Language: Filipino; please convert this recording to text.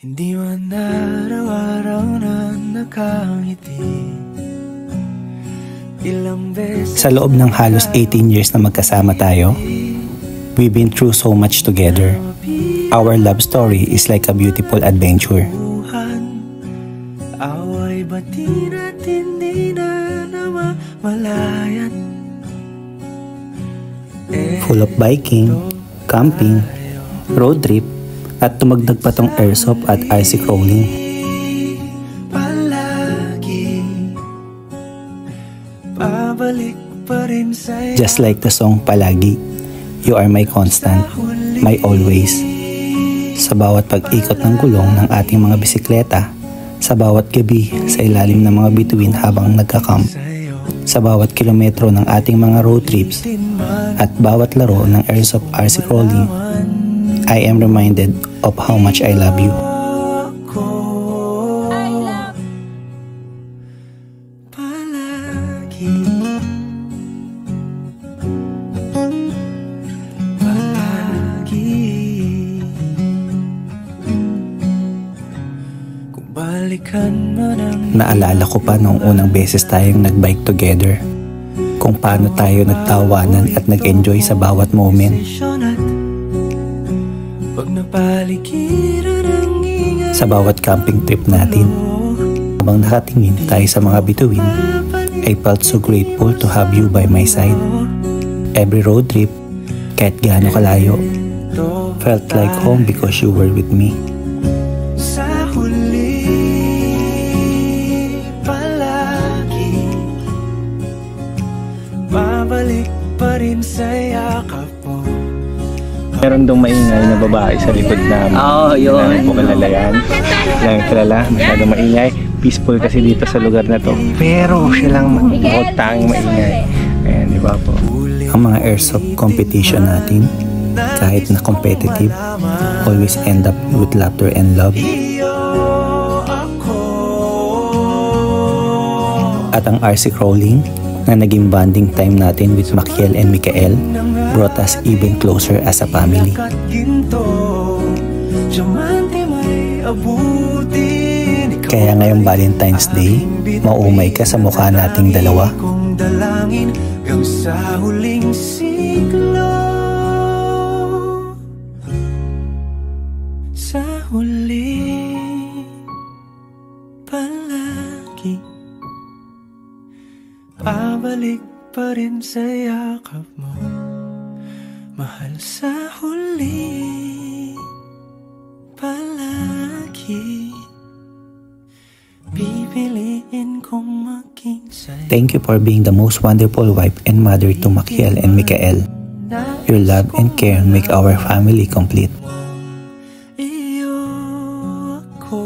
Hindi man araw-araw na nakangiti. Ilang beses Sa loob ng halos 18 years na magkasama tayo, we've been through so much together. Our love story is like a beautiful adventure. Away bati natin di na namamalayan. Full of biking, camping, road trip, at tumagdag pa tong airsoft at RC crawling. Palagi pabalik pa rin sa'yo. Just like the song Palagi, you are my constant, my always. Sa bawat pag-ikot ng gulong ng ating mga bisikleta, sa bawat gabi sa ilalim ng mga bituin habang nagka-camp, sa bawat kilometro ng ating mga road trips, at bawat laro ng airsoft RC crawling, I am reminded of how much I love you. Naalala ko pa noong unang beses tayong nagbike together, kung paano tayo nagtawanan at nag-enjoy sa bawat moment. Sa bawat camping trip natin, habang nakatingin tayo sa mga bituin, I felt so grateful to have you by my side. Every road trip, kahit gaano kalayo, felt like home because you were with me. Sa huli, palagi babalik pa rin sa yakap mo. Meron dong maingay na babae sa likod namin. Oo, yun. Hindi po kilala yan. Lang kilala, masyadong maingay. Peaceful kasi dito sa lugar na to. Pero siya lang tanging maingay. Ayan, di ba po? Ang mga airsoft competition natin, kahit na competitive, always end up with laughter and love. At ang RC crawling, na naging bonding time natin with Makiel and Mikael, brought us even closer as a family. Kaya ngayong Valentine's Day, maumay ka sa mukha nating dalawa. Sa huling siglo, sa huli, palagi pabalik pa rin sa yakap mo, mahal. Sa huli, palagi pipiliin kong maging sa'yo. Thank you for being the most wonderful wife and mother to Makiel and Mikael. Your love and care make our family complete. Iyo ako,